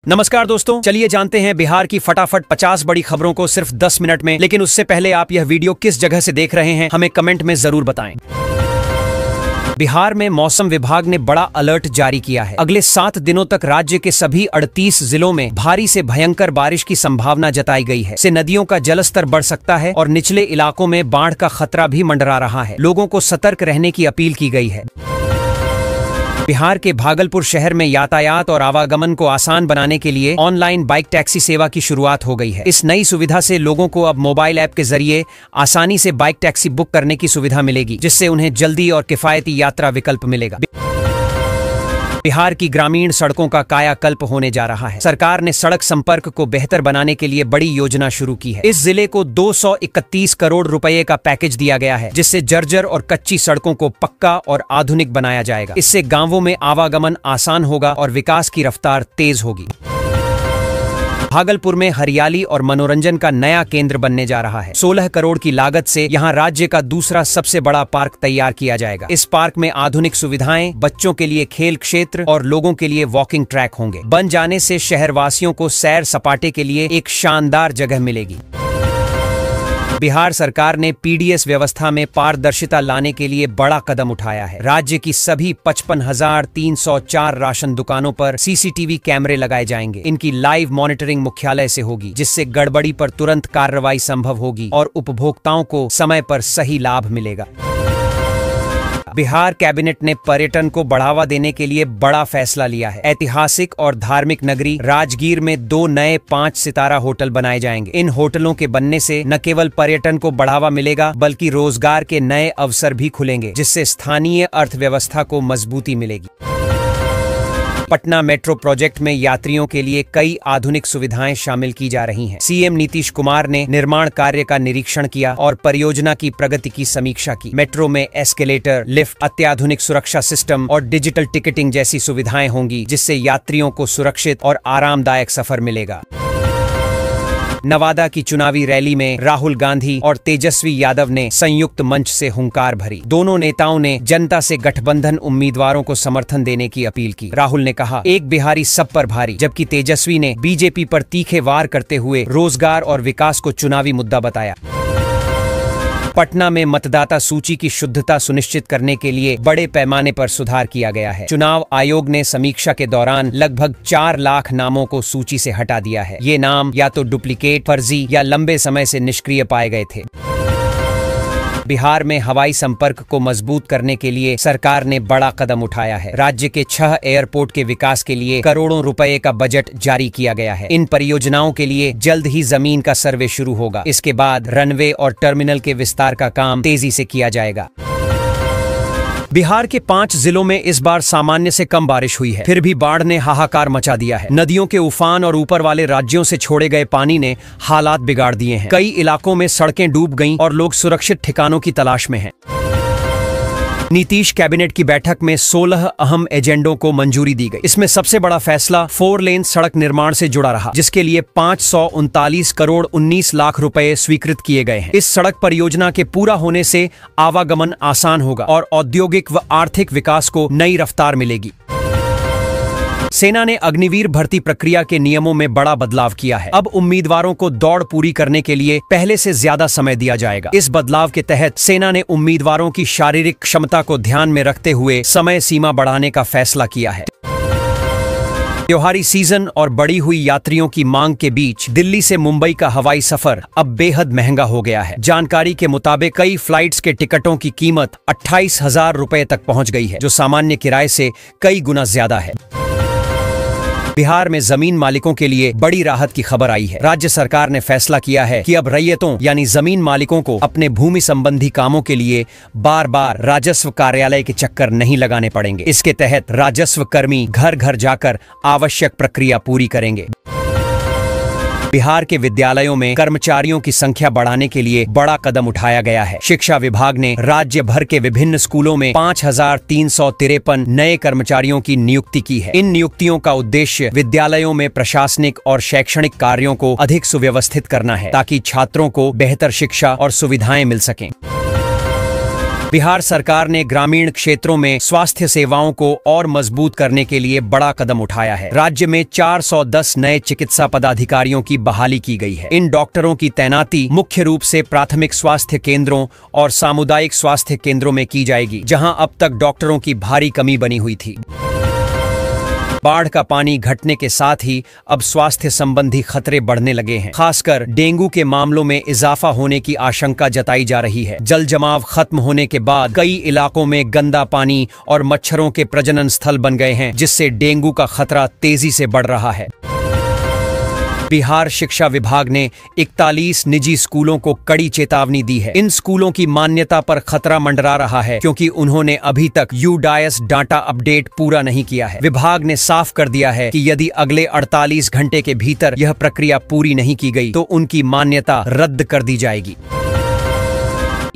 नमस्कार दोस्तों, चलिए जानते हैं बिहार की फटाफट 50 बड़ी खबरों को सिर्फ 10 मिनट में। लेकिन उससे पहले आप यह वीडियो किस जगह से देख रहे हैं हमें कमेंट में जरूर बताएं। बिहार में मौसम विभाग ने बड़ा अलर्ट जारी किया है। अगले 7 दिनों तक राज्य के सभी 38 जिलों में भारी से भयंकर बारिश की संभावना जताई गई है। इससे नदियों का जलस्तर बढ़ सकता है और निचले इलाकों में बाढ़ का खतरा भी मंडरा रहा है। लोगों को सतर्क रहने की अपील की गई है। बिहार के भागलपुर शहर में यातायात और आवागमन को आसान बनाने के लिए ऑनलाइन बाइक टैक्सी सेवा की शुरुआत हो गई है। इस नई सुविधा से लोगों को अब मोबाइल ऐप के जरिए आसानी से बाइक टैक्सी बुक करने की सुविधा मिलेगी, जिससे उन्हें जल्दी और किफायती यात्रा विकल्प मिलेगा। बिहार की ग्रामीण सड़कों का कायाकल्प होने जा रहा है। सरकार ने सड़क संपर्क को बेहतर बनाने के लिए बड़ी योजना शुरू की है। इस जिले को 231 करोड़ रुपए का पैकेज दिया गया है, जिससे जर्जर और कच्ची सड़कों को पक्का और आधुनिक बनाया जाएगा। इससे गांवों में आवागमन आसान होगा और विकास की रफ्तार तेज होगी। भागलपुर में हरियाली और मनोरंजन का नया केंद्र बनने जा रहा है। 16 करोड़ की लागत से यहां राज्य का दूसरा सबसे बड़ा पार्क तैयार किया जाएगा। इस पार्क में आधुनिक सुविधाएं, बच्चों के लिए खेल क्षेत्र और लोगों के लिए वॉकिंग ट्रैक होंगे। बन जाने से शहरवासियों को सैर सपाटे के लिए एक शानदार जगह मिलेगी। बिहार सरकार ने पीडीएस व्यवस्था में पारदर्शिता लाने के लिए बड़ा कदम उठाया है। राज्य की सभी 55,304 राशन दुकानों पर सीसीटीवी कैमरे लगाए जाएंगे। इनकी लाइव मॉनिटरिंग मुख्यालय से होगी, जिससे गड़बड़ी पर तुरंत कार्रवाई संभव होगी और उपभोक्ताओं को समय पर सही लाभ मिलेगा। बिहार कैबिनेट ने पर्यटन को बढ़ावा देने के लिए बड़ा फैसला लिया है। ऐतिहासिक और धार्मिक नगरी राजगीर में 2 नए 5 सितारा होटल बनाए जाएंगे। इन होटलों के बनने से न केवल पर्यटन को बढ़ावा मिलेगा, बल्कि रोजगार के नए अवसर भी खुलेंगे, जिससे स्थानीय अर्थव्यवस्था को मजबूती मिलेगी। पटना मेट्रो प्रोजेक्ट में यात्रियों के लिए कई आधुनिक सुविधाएं शामिल की जा रही हैं। सीएम नीतीश कुमार ने निर्माण कार्य का निरीक्षण किया और परियोजना की प्रगति की समीक्षा की। मेट्रो में एस्केलेटर, लिफ्ट, अत्याधुनिक सुरक्षा सिस्टम और डिजिटल टिकटिंग जैसी सुविधाएं होंगी, जिससे यात्रियों को सुरक्षित और आरामदायक सफर मिलेगा। नवादा की चुनावी रैली में राहुल गांधी और तेजस्वी यादव ने संयुक्त मंच से हुंकार भरी। दोनों नेताओं ने जनता से गठबंधन उम्मीदवारों को समर्थन देने की अपील की। राहुल ने कहा, एक बिहारी सब पर भारी, जबकि तेजस्वी ने बीजेपी पर तीखे वार करते हुए रोजगार और विकास को चुनावी मुद्दा बताया। पटना में मतदाता सूची की शुद्धता सुनिश्चित करने के लिए बड़े पैमाने पर सुधार किया गया है। चुनाव आयोग ने समीक्षा के दौरान लगभग 4 लाख नामों को सूची से हटा दिया है। ये नाम या तो डुप्लीकेट, फर्जी या लंबे समय से निष्क्रिय पाए गए थे। बिहार में हवाई संपर्क को मजबूत करने के लिए सरकार ने बड़ा कदम उठाया है। राज्य के 6 एयरपोर्ट के विकास के लिए करोड़ों रुपए का बजट जारी किया गया है। इन परियोजनाओं के लिए जल्द ही जमीन का सर्वे शुरू होगा। इसके बाद रनवे और टर्मिनल के विस्तार का काम तेजी से किया जाएगा। बिहार के 5 जिलों में इस बार सामान्य से कम बारिश हुई है, फिर भी बाढ़ ने हाहाकार मचा दिया है। नदियों के उफान और ऊपर वाले राज्यों से छोड़े गए पानी ने हालात बिगाड़ दिए हैं। कई इलाकों में सड़कें डूब गईं और लोग सुरक्षित ठिकानों की तलाश में हैं। नीतीश कैबिनेट की बैठक में 16 अहम एजेंडों को मंजूरी दी गई। इसमें सबसे बड़ा फैसला 4 लेन सड़क निर्माण से जुड़ा रहा, जिसके लिए 539 करोड़ 19 लाख रुपए स्वीकृत किए गए हैं। इस सड़क परियोजना के पूरा होने से आवागमन आसान होगा और औद्योगिक व आर्थिक विकास को नई रफ्तार मिलेगी। सेना ने अग्निवीर भर्ती प्रक्रिया के नियमों में बड़ा बदलाव किया है। अब उम्मीदवारों को दौड़ पूरी करने के लिए पहले से ज्यादा समय दिया जाएगा। इस बदलाव के तहत सेना ने उम्मीदवारों की शारीरिक क्षमता को ध्यान में रखते हुए समय सीमा बढ़ाने का फैसला किया है। त्योहारी सीजन और बढ़ी हुई यात्रियों की मांग के बीच दिल्ली से मुंबई का हवाई सफर अब बेहद महंगा हो गया है। जानकारी के मुताबिक कई फ्लाइट्स के टिकटों की कीमत 28,000 रुपए तक पहुंच गई है, जो सामान्य किराए से कई गुना ज्यादा है। बिहार में जमीन मालिकों के लिए बड़ी राहत की खबर आई है। राज्य सरकार ने फैसला किया है कि अब रैयतों यानी जमीन मालिकों को अपने भूमि संबंधी कामों के लिए बार बार राजस्व कार्यालय के चक्कर नहीं लगाने पड़ेंगे। इसके तहत राजस्व कर्मी घर घर जाकर आवश्यक प्रक्रिया पूरी करेंगे। बिहार के विद्यालयों में कर्मचारियों की संख्या बढ़ाने के लिए बड़ा कदम उठाया गया है। शिक्षा विभाग ने राज्य भर के विभिन्न स्कूलों में 5,353 नए कर्मचारियों की नियुक्ति की है। इन नियुक्तियों का उद्देश्य विद्यालयों में प्रशासनिक और शैक्षणिक कार्यों को अधिक सुव्यवस्थित करना है, ताकि छात्रों को बेहतर शिक्षा और सुविधाएं मिल सकें। बिहार सरकार ने ग्रामीण क्षेत्रों में स्वास्थ्य सेवाओं को और मजबूत करने के लिए बड़ा कदम उठाया है। राज्य में 410 नए चिकित्सा पदाधिकारियों की बहाली की गई है। इन डॉक्टरों की तैनाती मुख्य रूप से प्राथमिक स्वास्थ्य केंद्रों और सामुदायिक स्वास्थ्य केंद्रों में की जाएगी, जहां अब तक डॉक्टरों की भारी कमी बनी हुई थी। बाढ़ का पानी घटने के साथ ही अब स्वास्थ्य संबंधी खतरे बढ़ने लगे हैं। खासकर डेंगू के मामलों में इजाफा होने की आशंका जताई जा रही है। जल जमाव खत्म होने के बाद कई इलाकों में गंदा पानी और मच्छरों के प्रजनन स्थल बन गए हैं, जिससे डेंगू का खतरा तेजी से बढ़ रहा है। बिहार शिक्षा विभाग ने 41 निजी स्कूलों को कड़ी चेतावनी दी है। इन स्कूलों की मान्यता पर खतरा मंडरा रहा है, क्योंकि उन्होंने अभी तक यूडायस डाटा अपडेट पूरा नहीं किया है। विभाग ने साफ कर दिया है कि यदि अगले 48 घंटे के भीतर यह प्रक्रिया पूरी नहीं की गई तो उनकी मान्यता रद्द कर दी जाएगी।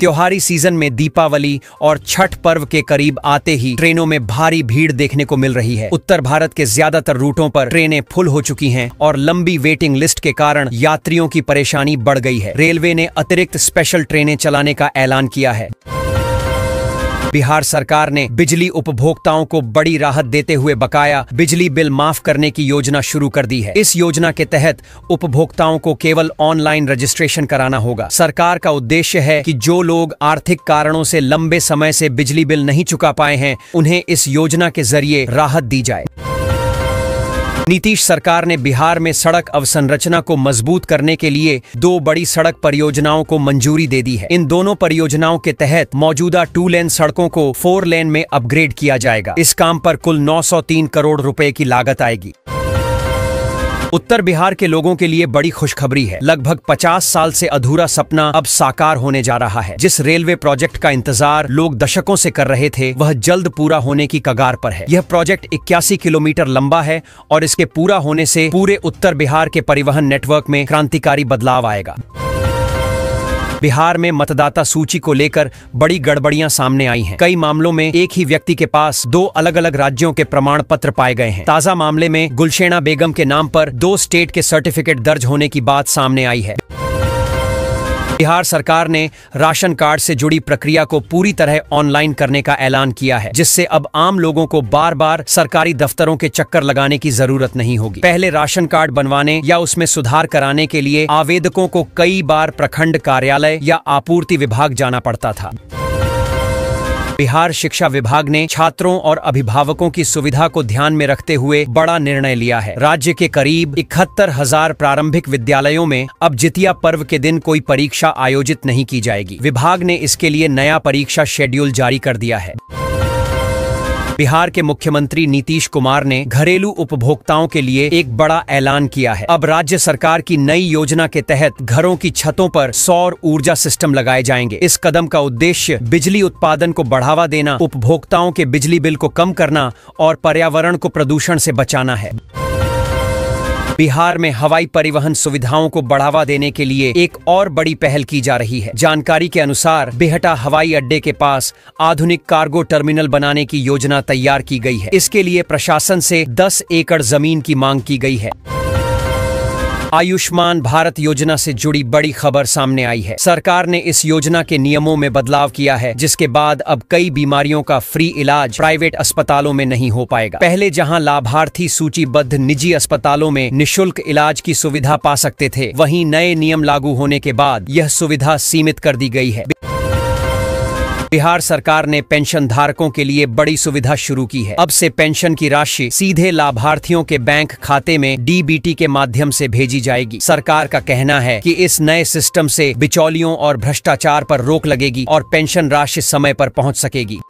त्योहारी सीजन में दीपावली और छठ पर्व के करीब आते ही ट्रेनों में भारी भीड़ देखने को मिल रही है। उत्तर भारत के ज्यादातर रूटों पर ट्रेनें फुल हो चुकी हैं और लंबी वेटिंग लिस्ट के कारण यात्रियों की परेशानी बढ़ गई है। रेलवे ने अतिरिक्त स्पेशल ट्रेनें चलाने का ऐलान किया है। बिहार सरकार ने बिजली उपभोक्ताओं को बड़ी राहत देते हुए बकाया बिजली बिल माफ करने की योजना शुरू कर दी है। इस योजना के तहत उपभोक्ताओं को केवल ऑनलाइन रजिस्ट्रेशन कराना होगा। सरकार का उद्देश्य है कि जो लोग आर्थिक कारणों से लंबे समय से बिजली बिल नहीं चुका पाए हैं, उन्हें इस योजना के जरिए राहत दी जाए। नीतीश सरकार ने बिहार में सड़क अवसंरचना को मजबूत करने के लिए 2 बड़ी सड़क परियोजनाओं को मंजूरी दे दी है। इन दोनों परियोजनाओं के तहत मौजूदा 2 लेन सड़कों को 4 लेन में अपग्रेड किया जाएगा। इस काम पर कुल 903 करोड़ रुपए की लागत आएगी। उत्तर बिहार के लोगों के लिए बड़ी खुशखबरी है। लगभग 50 साल से अधूरा सपना अब साकार होने जा रहा है। जिस रेलवे प्रोजेक्ट का इंतजार लोग दशकों से कर रहे थे, वह जल्द पूरा होने की कगार पर है। यह प्रोजेक्ट 81 किलोमीटर लंबा है और इसके पूरा होने से पूरे उत्तर बिहार के परिवहन नेटवर्क में क्रांतिकारी बदलाव आएगा। बिहार में मतदाता सूची को लेकर बड़ी गड़बड़ियां सामने आई हैं। कई मामलों में एक ही व्यक्ति के पास 2 अलग-अलग राज्यों के प्रमाण पत्र पाए गए हैं। ताजा मामले में गुलशेना बेगम के नाम पर 2 स्टेट के सर्टिफिकेट दर्ज होने की बात सामने आई है। बिहार सरकार ने राशन कार्ड से जुड़ी प्रक्रिया को पूरी तरह ऑनलाइन करने का ऐलान किया है, जिससे अब आम लोगों को बार बार सरकारी दफ्तरों के चक्कर लगाने की जरूरत नहीं होगी। पहले राशन कार्ड बनवाने या उसमें सुधार कराने के लिए आवेदकों को कई बार प्रखंड कार्यालय या आपूर्ति विभाग जाना पड़ता था। बिहार शिक्षा विभाग ने छात्रों और अभिभावकों की सुविधा को ध्यान में रखते हुए बड़ा निर्णय लिया है। राज्य के करीब 71,000 प्रारंभिक विद्यालयों में अब जितिया पर्व के दिन कोई परीक्षा आयोजित नहीं की जाएगी। विभाग ने इसके लिए नया परीक्षा शेड्यूल जारी कर दिया है। बिहार के मुख्यमंत्री नीतीश कुमार ने घरेलू उपभोक्ताओं के लिए एक बड़ा ऐलान किया है। अब राज्य सरकार की नई योजना के तहत घरों की छतों पर सौर ऊर्जा सिस्टम लगाए जाएंगे। इस कदम का उद्देश्य बिजली उत्पादन को बढ़ावा देना, उपभोक्ताओं के बिजली बिल को कम करना और पर्यावरण को प्रदूषण से बचाना है। बिहार में हवाई परिवहन सुविधाओं को बढ़ावा देने के लिए एक और बड़ी पहल की जा रही है। जानकारी के अनुसार बिहटा हवाई अड्डे के पास आधुनिक कार्गो टर्मिनल बनाने की योजना तैयार की गई है। इसके लिए प्रशासन से 10 एकड़ जमीन की मांग की गई है। आयुष्मान भारत योजना से जुड़ी बड़ी खबर सामने आई है। सरकार ने इस योजना के नियमों में बदलाव किया है, जिसके बाद अब कई बीमारियों का फ्री इलाज प्राइवेट अस्पतालों में नहीं हो पाएगा। पहले जहां लाभार्थी सूचीबद्ध निजी अस्पतालों में निशुल्क इलाज की सुविधा पा सकते थे, वहीं नए नियम लागू होने के बाद यह सुविधा सीमित कर दी गई है। बिहार सरकार ने पेंशन धारकों के लिए बड़ी सुविधा शुरू की है। अब से पेंशन की राशि सीधे लाभार्थियों के बैंक खाते में डीबीटी के माध्यम से भेजी जाएगी। सरकार का कहना है कि इस नए सिस्टम से बिचौलियों और भ्रष्टाचार पर रोक लगेगी और पेंशन राशि समय पर पहुंच सकेगी।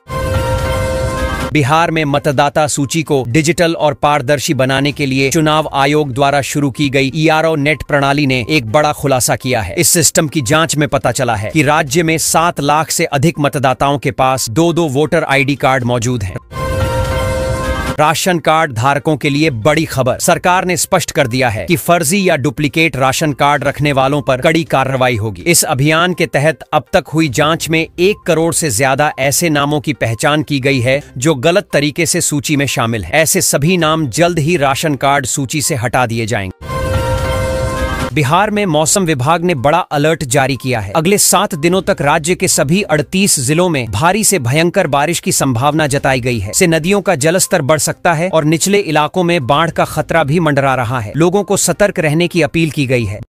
बिहार में मतदाता सूची को डिजिटल और पारदर्शी बनाने के लिए चुनाव आयोग द्वारा शुरू की गई ERO नेट प्रणाली ने एक बड़ा खुलासा किया है। इस सिस्टम की जांच में पता चला है कि राज्य में 7 लाख से अधिक मतदाताओं के पास 2-2 वोटर ID कार्ड मौजूद हैं। राशन कार्ड धारकों के लिए बड़ी खबर। सरकार ने स्पष्ट कर दिया है कि फर्जी या डुप्लीकेट राशन कार्ड रखने वालों पर कड़ी कार्रवाई होगी। इस अभियान के तहत अब तक हुई जांच में 1 करोड़ से ज्यादा ऐसे नामों की पहचान की गई है जो गलत तरीके से सूची में शामिल है। ऐसे सभी नाम जल्द ही राशन कार्ड सूची से हटा दिए जाएंगे। बिहार में मौसम विभाग ने बड़ा अलर्ट जारी किया है। अगले 7 दिनों तक राज्य के सभी 38 जिलों में भारी से भयंकर बारिश की संभावना जताई गई है। से नदियों का जलस्तर बढ़ सकता है और निचले इलाकों में बाढ़ का खतरा भी मंडरा रहा है। लोगों को सतर्क रहने की अपील की गई है।